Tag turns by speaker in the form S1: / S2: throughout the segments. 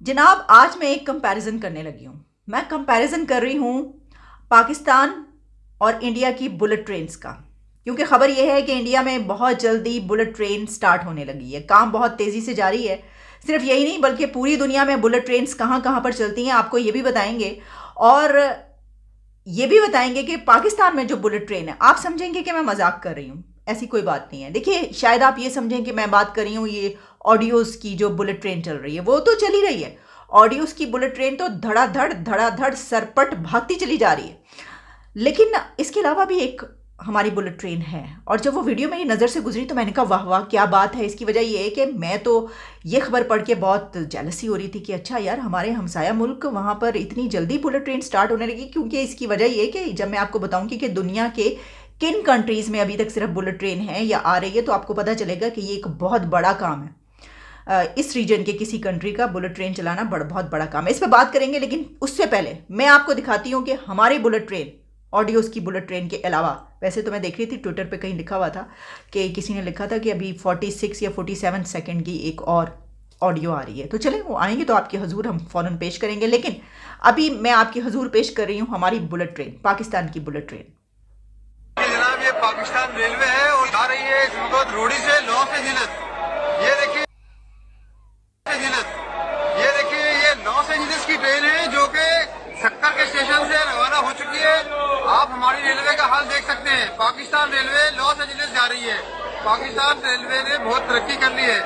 S1: जनाब, आज मैं एक कंपैरिजन करने लगी हूँ। मैं कंपैरिजन कर रही हूँ पाकिस्तान और इंडिया की बुलेट ट्रेन्स का, क्योंकि ख़बर यह है कि इंडिया में बहुत जल्दी बुलेट ट्रेन स्टार्ट होने लगी है। काम बहुत तेज़ी से जारी है। सिर्फ यही नहीं बल्कि पूरी दुनिया में बुलेट ट्रेन्स कहाँ कहाँ पर चलती हैं आपको ये भी बताएंगे। और ये भी बताएंगे कि पाकिस्तान में जो बुलेट ट्रेन है, आप समझेंगे कि मैं मजाक कर रही हूँ। ऐसी कोई बात नहीं है। देखिए, शायद आप ये समझें कि मैं बात कर रही हूँ ये ऑडियोज की जो बुलेट ट्रेन चल रही है, वो तो चली रही है। ऑडियोज की बुलेट ट्रेन तो धड़ाधड़ सरपट भागती चली जा रही है। लेकिन इसके अलावा भी एक हमारी बुलेट ट्रेन है। और जब वो वीडियो मेरी नज़र से गुजरी तो मैंने कहा वाह वाह क्या बात है। इसकी वजह ये है कि मैं तो ये खबर पढ़ के बहुत जेलसी हो रही थी कि अच्छा यार, हमारे हमसाया मुल्क वहाँ पर इतनी जल्दी बुलेट ट्रेन स्टार्ट होने लगी। क्योंकि इसकी वजह ये कि जब मैं आपको बताऊँगी कि दुनिया के किन कंट्रीज़ में अभी तक सिर्फ बुलेट ट्रेन है या आ रही है, तो आपको पता चलेगा कि ये एक बहुत बड़ा काम है। इस रीजन के किसी कंट्री का बुलेट ट्रेन चलाना बहुत बड़ा काम है। इस पर बात करेंगे, लेकिन उससे पहले मैं आपको दिखाती हूँ कि हमारी बुलेट ट्रेन, ऑडियोज़ की बुलेट ट्रेन के अलावा, वैसे तो मैं देख रही थी ट्विटर पे कहीं लिखा हुआ था कि किसी ने लिखा था कि अभी 46 या 47 सेकंड की एक और ऑडियो आ रही है। तो चलें, वो आएंगे तो आपके हजूर हम फ़ौरन पेश करेंगे। लेकिन अभी मैं आपके हजूर पेश कर रही हूँ हमारी बुलेट ट्रेन, पाकिस्तान की बुलेट ट्रेन।
S2: जनाब, ये पाकिस्तान रेलवे है और जा रही है इस वक्त रोडी से लॉस एंजिल्स। ये देखिए ये लॉस एंजिल्स की ट्रेन है जो कि सक्कर के स्टेशन से रवाना हो चुकी है। आप हमारी रेलवे का हाल देख सकते हैं। पाकिस्तान रेलवे लॉस एंजिल्स जा रही है। पाकिस्तान रेलवे ने बहुत तरक्की कर ली है।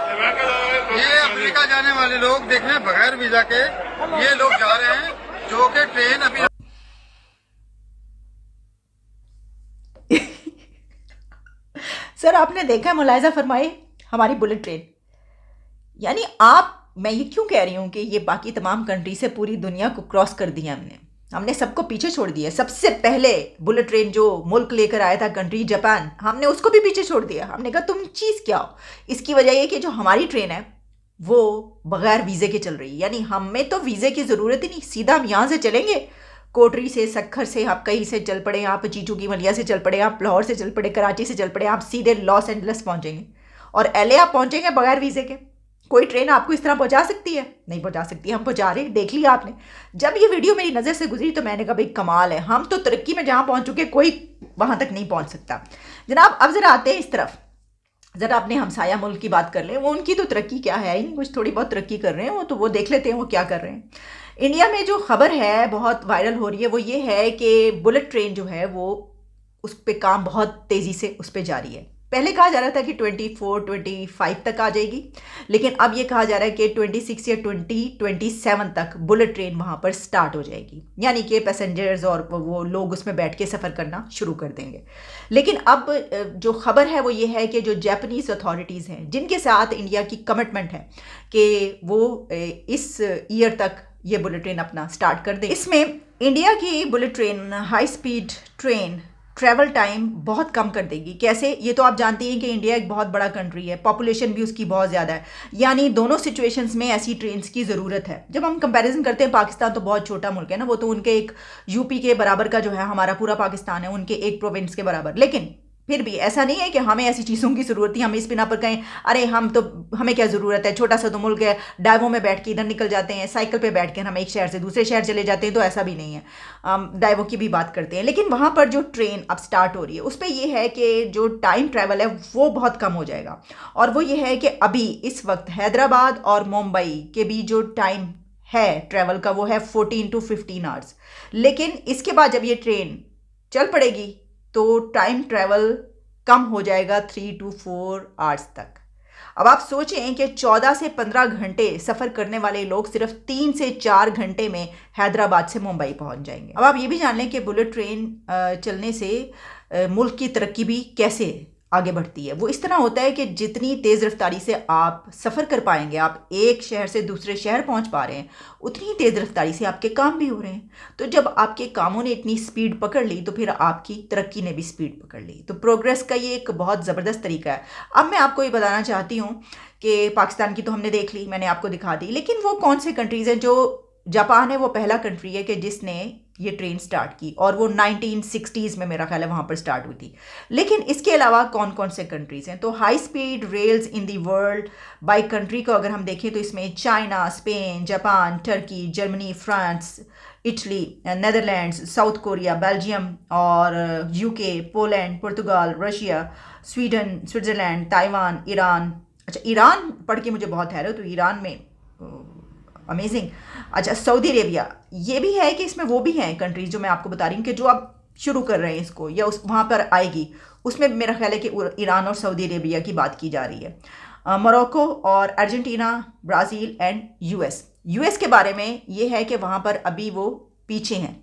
S2: ये अफ्रीका जाने वाले लोग देखने बगैर वीजा के ये लोग जा रहे हैं, जो कि ट्रेन अभी
S1: सर, आपने देखा, मुलायजा फरमाए हमारी बुलेट ट्रेन। यानी आप, मैं ये क्यों कह रही हूँ कि ये बाकी तमाम कंट्री से पूरी दुनिया को क्रॉस कर दिया हमने सबको पीछे छोड़ दिया। सबसे पहले बुलेट ट्रेन जो मुल्क लेकर आया था कंट्री जापान, हमने उसको भी पीछे छोड़ दिया। हमने कहा तुम चीज़ क्या हो। इसकी वजह ये कि जो हमारी ट्रेन है वो बगैर वीज़े के चल रही है। यानी हमें तो वीज़े की ज़रूरत ही नहीं, सीधा हम यहाँ से चलेंगे। कोटरी से, सक्खर से, आप कहीं से चल पड़े, आप चीचू की मलिया से चल पड़े, आप लाहौर से चल पड़े, कराची से चल पड़े, आप सीधे लॉस एंजल्स पहुँचेंगे। और LA आप पहुँचेंगे बगैर वीज़े के। कोई ट्रेन आपको इस तरह पहुंचा सकती है? नहीं पहुंचा सकती। हम पहुंचा रहे, देख लिया आपने। जब ये वीडियो मेरी नज़र से गुजरी तो मैंने कहा भाई कमाल है, हम तो तरक्की में जहां पहुंच चुके, कोई वहां तक नहीं पहुंच सकता। जनाब, अब जरा आते हैं इस तरफ, जरा अपने हमसाया मुल्क की बात कर लें। वो उनकी तो तरक्की क्या है ही नहीं, कुछ थोड़ी बहुत तरक्की कर रहे हैं वो, तो वो देख लेते हैं वो क्या कर रहे हैं। इंडिया में जो खबर है बहुत वायरल हो रही है वो ये है कि बुलेट ट्रेन जो है वो, उस पर काम बहुत तेज़ी से उस पर जारी है। पहले कहा जा रहा था कि 24-25 तक आ जाएगी, लेकिन अब ये कहा जा रहा है कि 26 या 2027 तक बुलेट ट्रेन वहाँ पर स्टार्ट हो जाएगी। यानी कि पैसेंजर्स और वो लोग उसमें बैठ के सफ़र करना शुरू कर देंगे। लेकिन अब जो खबर है वो ये है कि जो जापानीज़ अथॉरिटीज़ हैं, जिनके साथ इंडिया की कमिटमेंट है कि वो इस ईयर तक ये बुलेट ट्रेन अपना स्टार्ट कर दें। इसमें इंडिया की bullet train, high speed train, travel time बहुत कम कर देगी। कैसे? ये तो आप जानती हैं कि इंडिया एक बहुत बड़ा कंट्री है, पॉपुलेशन भी उसकी बहुत ज़्यादा है। यानी दोनों सिचुएशंस में ऐसी ट्रेन्स की ज़रूरत है। जब हम कंपैरिजन करते हैं, पाकिस्तान तो बहुत छोटा मुल्क है ना, वो तो उनके एक यूपी के बराबर का जो है हमारा पूरा पाकिस्तान है, उनके एक प्रोविंस के बराबर। लेकिन फिर भी ऐसा नहीं है कि हमें ऐसी चीज़ों की ज़रूरत थी, हम इस बिना पर कहें अरे हमें क्या ज़रूरत है, छोटा सा तो मुल्क है, डाइवों में बैठ के इधर निकल जाते हैं, साइकिल पे बैठ के हम एक शहर से दूसरे शहर चले जाते हैं। तो ऐसा भी नहीं है, डाइवों की भी बात करते हैं। लेकिन वहाँ पर जो ट्रेन अब स्टार्ट हो रही है उस पर यह है कि जो टाइम ट्रैवल है वो बहुत कम हो जाएगा। और वो ये है कि अभी इस वक्त हैदराबाद और मुंबई के बीच जो टाइम है ट्रैवल का वो है 14 to 15 आवर्स। लेकिन इसके बाद जब ये ट्रेन चल पड़ेगी तो टाइम ट्रैवल कम हो जाएगा 3 to 4 आवर्स तक। अब आप सोचें कि 14 से 15 घंटे सफ़र करने वाले लोग सिर्फ 3 से 4 घंटे में हैदराबाद से मुंबई पहुंच जाएंगे। अब आप ये भी जान लें कि बुलेट ट्रेन चलने से मुल्क की तरक्की भी कैसे आगे बढ़ती है। वो इस तरह होता है कि जितनी तेज़ रफ्तारी से आप सफ़र कर पाएंगे, आप एक शहर से दूसरे शहर पहुंच पा रहे हैं, उतनी तेज़ रफ्तारी से आपके काम भी हो रहे हैं। तो जब आपके कामों ने इतनी स्पीड पकड़ ली तो फिर आपकी तरक्की ने भी स्पीड पकड़ ली। तो प्रोग्रेस का ये एक बहुत ज़बरदस्त तरीका है। अब मैं आपको ये बताना चाहती हूँ कि पाकिस्तान की तो हमने देख ली, मैंने आपको दिखा दी, लेकिन वो कौन से कंट्रीज़ हैं। जो जापान है वो पहला कंट्री है कि जिसने ये ट्रेन स्टार्ट की, और वो 1960s में मेरा ख्याल है वहाँ पर स्टार्ट हुई थी। लेकिन इसके अलावा कौन कौन से कंट्रीज़ हैं? तो high speed rails in the world by country को अगर हम देखें तो इसमें China, Spain, Japan, Turkey, Germany, France, Italy, Netherlands, South Korea, Belgium और UK, Poland, Portugal, Russia, Sweden, Switzerland, Taiwan, Iran. अच्छा, ईरान पढ़ के मुझे बहुत हैरत हुई, ईरान में अमेजिंग। अच्छा, सऊदी अरेबिया, ये भी है कि इसमें वो भी हैं कंट्रीज जो मैं आपको बता रही हूँ कि जो आप शुरू कर रहे हैं इसको या उस वहाँ पर आएगी, उसमें मेरा ख्याल है कि ईरान और सऊदी अरेबिया की बात की जा रही है। मोरक्को और Argentina, Brazil and US. US के बारे में ये है कि वहाँ पर अभी वो पीछे हैं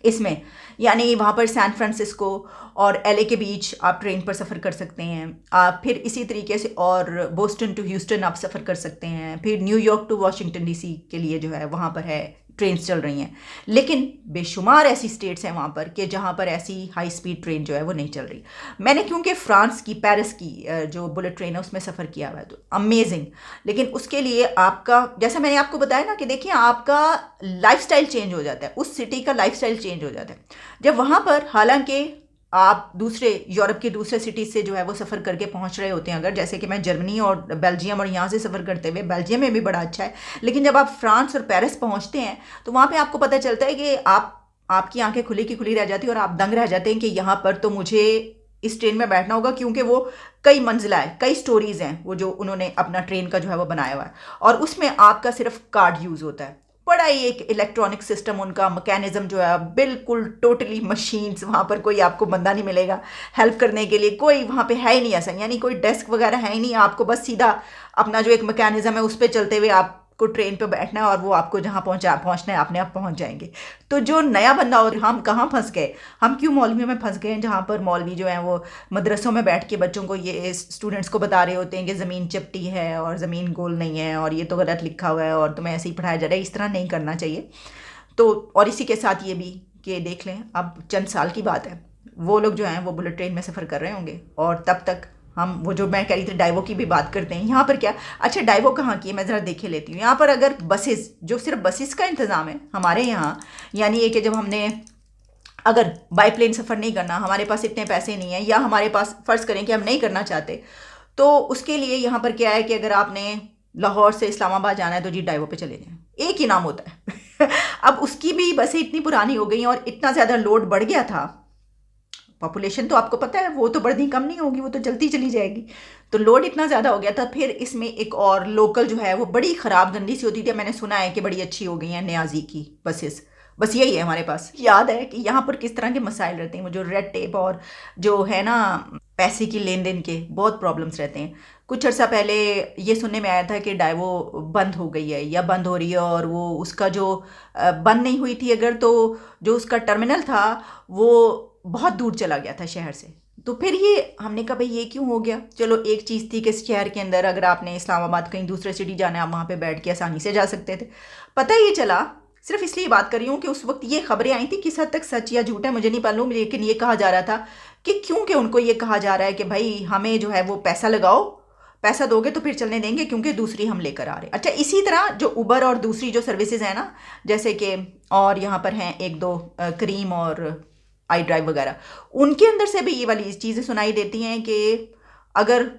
S1: इसमें, यानी वहाँ पर सैन फ्रांसिस्को और एलए के बीच आप ट्रेन पर सफ़र कर सकते हैं। आप फिर इसी तरीके से और बोस्टन टू ह्यूस्टन आप सफ़र कर सकते हैं। फिर न्यूयॉर्क टू वाशिंगटन डीसी के लिए जो है वहाँ पर है ट्रेन्स चल रही हैं। लेकिन बेशुमार ऐसी स्टेट्स हैं वहाँ पर कि जहाँ पर ऐसी हाई स्पीड ट्रेन जो है वो नहीं चल रही। मैंने क्योंकि फ्रांस की, पेरिस की जो बुलेट ट्रेन है उसमें सफ़र किया हुआ है, तो अमेजिंग। लेकिन उसके लिए आपका, जैसा मैंने आपको बताया ना कि देखिए आपका लाइफस्टाइल चेंज हो जाता है, उस सिटी का लाइफस्टाइल चेंज हो जाता है जब वहाँ पर, हालांकि आप दूसरे यूरोप के दूसरे सिटी से जो है वो सफ़र करके पहुंच रहे होते हैं, अगर जैसे कि मैं जर्मनी और बेल्जियम और यहाँ से सफ़र करते हुए बेल्जियम में भी बड़ा अच्छा है, लेकिन जब आप फ्रांस और पेरिस पहुंचते हैं तो वहाँ पे आपको पता चलता है कि आपकी आंखें खुली की खुली रह जाती है और आप दंग रह जाते हैं कि यहाँ पर तो मुझे इस ट्रेन में बैठना होगा, क्योंकि वो कई मंजिला है, कई स्टोरीज़ हैं वो जो उन्होंने अपना ट्रेन का जो है वो बनाया हुआ है, और उसमें आपका सिर्फ कार्ड यूज़ होता है। बड़ा ही एक इलेक्ट्रॉनिक सिस्टम, उनका मैकेनिज्म जो है बिल्कुल टोटली मशीन्स, वहाँ पर कोई आपको बंदा नहीं मिलेगा हेल्प करने के लिए, कोई वहाँ पे है ही नहीं ऐसा, यानी कोई डेस्क वगैरह है ही नहीं। आपको बस सीधा अपना जो एक मैकेनिज्म है उस पर चलते हुए आपको ट्रेन पे बैठना है और वो आपको जहाँ पहुँचना है अपने आप पहुँच जाएंगे। तो जो नया बंदा, और हम कहाँ फंस गए, हम क्यों मौलवी में फंस गए हैं, जहाँ पर मौलवी जो हैं वो मदरसों में बैठ के बच्चों को, ये स्टूडेंट्स को बता रहे होते हैं कि ज़मीन चपटी है और ज़मीन गोल नहीं है और ये तो गलत लिखा हुआ है और तुम्हें ऐसे ही पढ़ाया जा रहा है। इस तरह नहीं करना चाहिए। तो और इसी के साथ ये भी कि देख लें, अब चंद साल की बात है, वो लोग जो हैं वो बुलेट ट्रेन में सफ़र कर रहे होंगे, और तब तक हम वो जो मैं कह रही थी डाइवो की भी बात करते हैं। यहाँ पर क्या, अच्छा डाइवो कहाँ की है, मैं ज़रा देखे लेती हूँ। यहाँ पर अगर बसेस, जो सिर्फ बसेस का इंतज़ाम है हमारे यहाँ, यानी ये कि जब हमने अगर बाई प्लेन सफ़र नहीं करना, हमारे पास इतने पैसे नहीं हैं, या हमारे पास फ़र्ज़ करें कि हम नहीं करना चाहते, तो उसके लिए यहाँ पर क्या है कि अगर आपने लाहौर से इस्लामाबाद जाना है तो जी डाइवो पे चले जाएं, एक ही नाम होता है। अब उसकी भी बसें इतनी पुरानी हो गई और इतना ज़्यादा लोड बढ़ गया था, पॉपुलेशन तो आपको पता है वो तो बढ़नी कम नहीं होगी, वो तो जल्दी चली जाएगी, तो लोड इतना ज़्यादा हो गया था। फिर इसमें एक और लोकल जो है वो बड़ी ख़राब गंदी सी होती थी, मैंने सुना है कि बड़ी अच्छी हो गई हैं न्याजी की बसेस। बस यही है हमारे पास। याद है कि यहाँ पर किस तरह के मसाइल रहते हैं, वो जो रेड टेप और जो है ना पैसे की लेन देन के बहुत प्रॉब्लम्स रहते हैं। कुछ अर्सा पहले ये सुनने में आया था कि डाइवो बंद हो गई है या बंद हो रही है, और वो उसका जो बंद नहीं हुई थी अगर, तो जो उसका टर्मिनल था वो बहुत दूर चला गया था शहर से। तो फिर ये हमने कहा भाई ये क्यों हो गया। चलो एक चीज़ थी कि शहर के अंदर अगर आपने इस्लामाबाद कहीं दूसरे सिटी जाना है, आप वहाँ पे बैठ के आसानी से जा सकते थे। पता ये चला, सिर्फ इसलिए बात कर रही हूँ कि उस वक्त ये खबरें आई थी, किस हद तक सच या झूठ है मुझे नहीं मालूम, लेकिन ये कहा जा रहा था कि क्योंकि उनको ये कहा जा रहा है कि भाई हमें जो है वो पैसा लगाओ, पैसा दोगे तो फिर चलने देंगे, क्योंकि दूसरी हम लेकर आ रहे हैं। अच्छा, इसी तरह जो उबर और दूसरी जो सर्विसेज हैं ना, जैसे कि और यहाँ पर हैं एक दो करीम और आई ड्राइव वगैरह, उनके अंदर से भी ये वाली चीज़ें सुनाई देती हैं कि अगर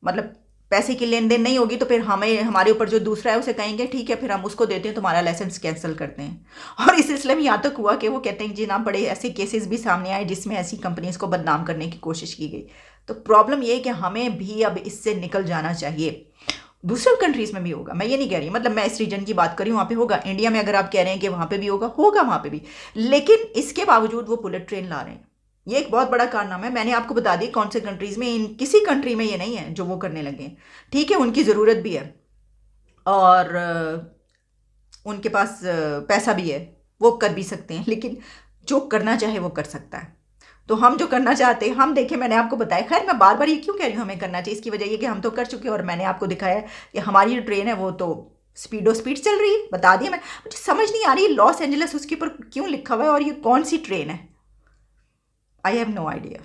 S1: मतलब पैसे की लेन देन नहीं होगी तो फिर हमें, हमारे ऊपर जो दूसरा है उसे कहेंगे ठीक है फिर हम उसको देते हैं, तुम्हारा लाइसेंस कैंसिल करते हैं। और इस सिलसिले में यहाँ तक हुआ कि वो कहते हैं जी ना, बड़े ऐसे केसेस भी सामने आए जिसमें ऐसी कंपनीज को बदनाम करने की कोशिश की गई। तो प्रॉब्लम ये है कि हमें भी अब इससे निकल जाना चाहिए। दूसरे कंट्रीज़ में भी होगा, मैं ये नहीं कह रही, मतलब मैं इस रीजन की बात कर रही हूँ, वहाँ पे होगा। इंडिया में अगर आप कह रहे हैं कि वहाँ पे भी होगा, होगा वहाँ पे भी, लेकिन इसके बावजूद वो बुलेट ट्रेन ला रहे हैं, ये एक बहुत बड़ा कारनामा है। मैंने आपको बता दी कौन से कंट्रीज़ में, इन किसी कंट्री में ये नहीं है जो वो करने लगे हैं। ठीक है, उनकी ज़रूरत भी है और उनके पास पैसा भी है, वो कर भी सकते हैं, लेकिन जो करना चाहे वो कर सकता है। तो हम जो करना चाहते हैं, हम देखें, मैंने आपको बताया, खैर मैं बार बार ये क्यों कह रही हूँ हमें करना चाहिए, इसकी वजह ये कि हम तो कर चुके हैं और मैंने आपको दिखाया कि हमारी जो ट्रेन है वो तो स्पीड चल रही है, बता दिया मैं। मुझे समझ नहीं आ रही लॉस एंजलिस उसके ऊपर क्यों लिखा हुआ है और ये कौन सी ट्रेन है, आई हैव नो आइडिया।